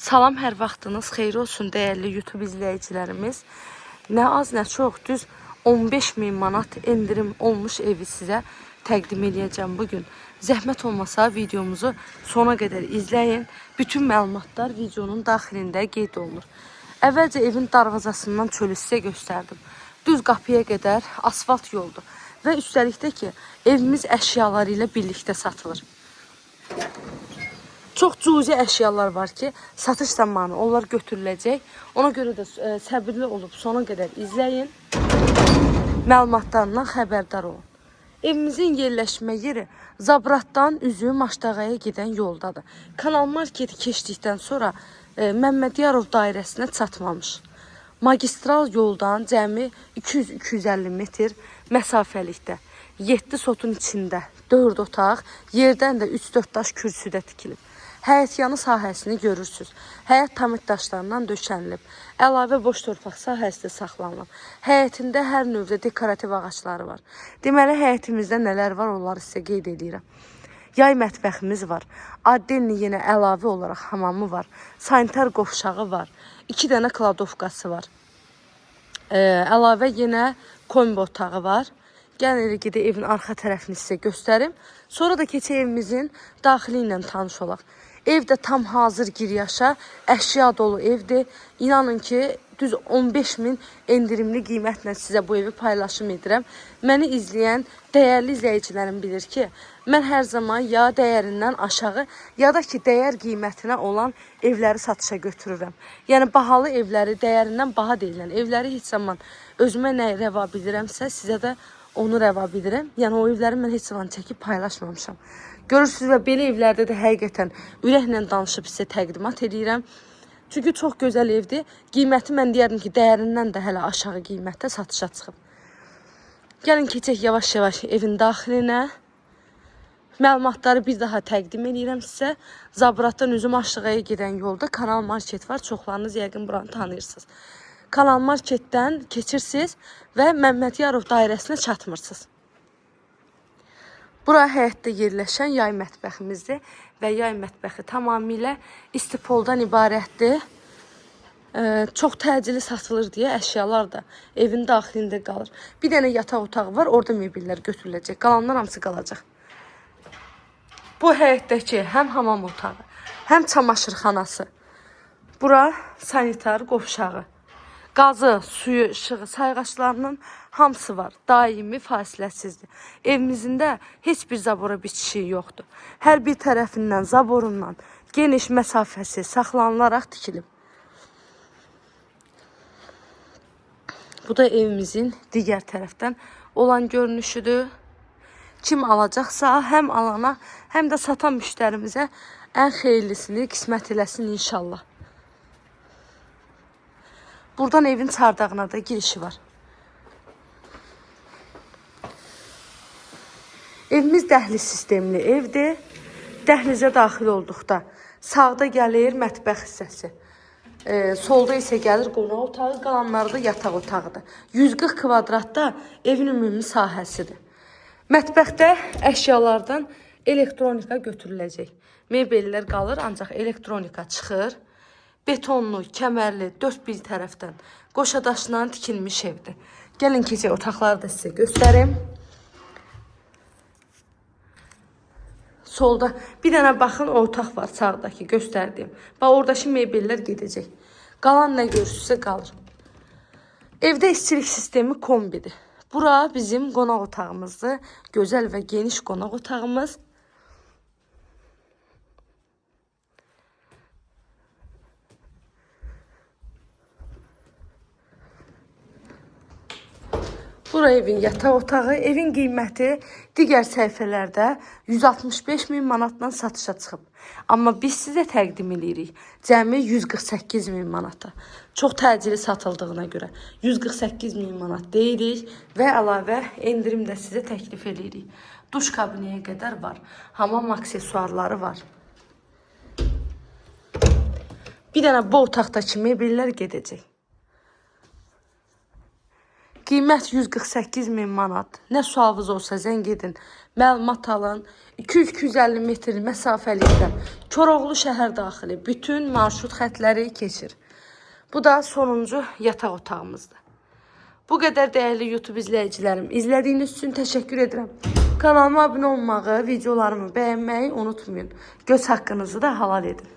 Salam, hər vaxtınız xeyir olsun dəyərli YouTube izləyicilərimiz. Nə az, nə çox, düz 15.000 manat endirim olmuş evi sizə təqdim edəcəm bugün. Zəhmət olmasa videomuzu sona qədər izləyin. Bütün məlumatlar videonun daxilində qeyd olunur. Əvvəlcə evin darvazasından çölü sizə göstərdim. Düz qapıya qədər asfalt yoldur. Və üstəlikdə ki, evimiz əşyaları ilə birlikdə satılır. Çox cüzi əşyalar var ki, satış zamanı onlar götürüləcək. Ona görə də səbirli olub sona qədər izləyin. Məlumatlarından xəbərdar olun. Evimizin yerləşmə yeri Zabratdan üzü Maşdağaya gedən yoldadır. Kanal marketi keçdikdən sonra Məmmədiyarov dairəsinə çatmamış. Magistral yoldan cəmi 200-250 metr məsafəlikdə. 7 sotun içində 4 otaq, yerdən də 3-4 daş kürsüdə tikilib. Həyətyanı sahəsini görürsünüz. Həyət tamit daşlarından döşənilib. Əlavə boş torpaq sahəsi saxlanılıb. Həyətində hər növdə dekorativ ağacları var. Deməli, həyətimizdə nələr var, onları sizə qeyd edirəm. Yay mətbəximiz var. Addenli yenə əlavə olaraq hamamı var. Sanitar qovşağı var. 2 dənə kladovkası var. Əlavə yenə kombi otağı var. Gəlin elə gedək evin arxa tərəfini sizə göstərim. Sonra da keçək evimizin daxili ilə tanış olaq. Ev də tam hazır giryaşa, əşya dolu evdir. İnanın ki, düz 15.000 endirimli qiymətlə sizə bu evi paylaşım edirəm. Məni izləyən dəyərli izləyicilərim bilir ki, mən hər zaman ya dəyərindən aşağı, ya da ki, dəyər qiymətinə olan evləri satışa götürürəm. Yəni, bahalı evləri, dəyərindən baha deyilən evləri heç zaman özümə nə rəva bilirəmsə, sizə də onu rəva bilirəm. Yəni, o evləri mən heç zaman çəkib paylaşmamışam. Görürsünüz və belə evlərdə də həqiqətən ürəklə danışıb sizə təqdimat edirəm. Çünki çox gözəl evdir. Qiyməti mən deyərdim ki, dəyərindən də hələ aşağı qiymətdə satışa çıxıb. Gəlin keçək yavaş-yavaş evin daxilinə. Məlumatları bir daha təqdim edirəm sizə. Zabratdan üzü Maşdağaya gedən yolda Kanal market var. Çoxlarınız yəqin buranı tanıyırsınız. Kanal marketdən keçirsiniz və Məmmədiyarov dairəsinə çatmırsınız. Bura həyətdə yerləşən yay mətbəximizdir və yay mətbəxi tamamilə istipoldan ibarətdir. Çox təcili satılır deyə əşyalar da evin daxilində qalır. Bir dənə yataq otağı var, orada mebellər götürüləcək. Qalanlar hamısı qalacaq. Bu həyətdəki həm hamam otağı, həm çamaşırxanası. Bura sanitar qovşağı. Qazı, suyu, işığı, sayğaçlarının hamısı var. Daimi, fasiləsizdir. Evimizin də heç bir zabora bitişi yoxdur. Hər bir tərəfindən, zaborundan geniş məsafəsi saxlanılaraq tikilib. Bu da evimizin digər tərəfdən olan görünüşüdür. Kim alacaqsa, həm alana, həm də satan müştərimizə ən xeyirlisini qismət eləsin inşallah. Buradan evin çardağına da girişi var. Evimiz dəhliz sistemli evdir. Dəhlizə daxil olduqda sağda gəlir mətbəx hissəsi. Solda isə gəlir qonaq otağı, qalanları da yataq otağıdır. 140 kvadratda evin ümumi sahəsidir. Mətbəxdə əşyalardan elektronika götürüləcək. Mebellər qalır, ancaq elektronika çıxır. Betonlu, kəmərli, 4 bir tərəfdən qoşadaşla tikilmiş evdir. Gəlin keçək otaqları da sizə göstərim. Solda bir dənə baxın, o otaq var sağdakı göstərdiyim. Bax, oradakı mebellər gedəcək. Qalan nə görürsünüzsə qalır. Evdə istilik sistemi kombidir. Bura bizim qonaq otağımızdır. Gözəl və geniş qonaq otağımız. Bura evin yataq otağı. Evin qiyməti digər səhifələrdə 165.000 manatdan satışa çıxıb. Amma biz sizə təqdim edirik cəmi 148.000 manata. Çox təcili satıldığına görə 148.000 manat deyirik və əlavə endirim də sizə təklif edirik. Duş kabinəyə qədər var. Hamam aksesuarları var. Bir dənə bu otaqdakı mebellər gedəcək. Qiymət 148 min manat. Nə sualınız olsa zəng edin, məlumat alın. 200-250 metr məsafəlikdə Koroğlu şəhər daxili bütün marşrut xətləri keçir. Bu da sonuncu yataq otağımızdır. Bu qədər dəyərli YouTube izləyicilərim, izlədiyiniz üçün təşəkkür edirəm. Kanalıma abunə olmağı, videolarımı bəyənməyi unutmayın. Göz haqqınızı da halal edin.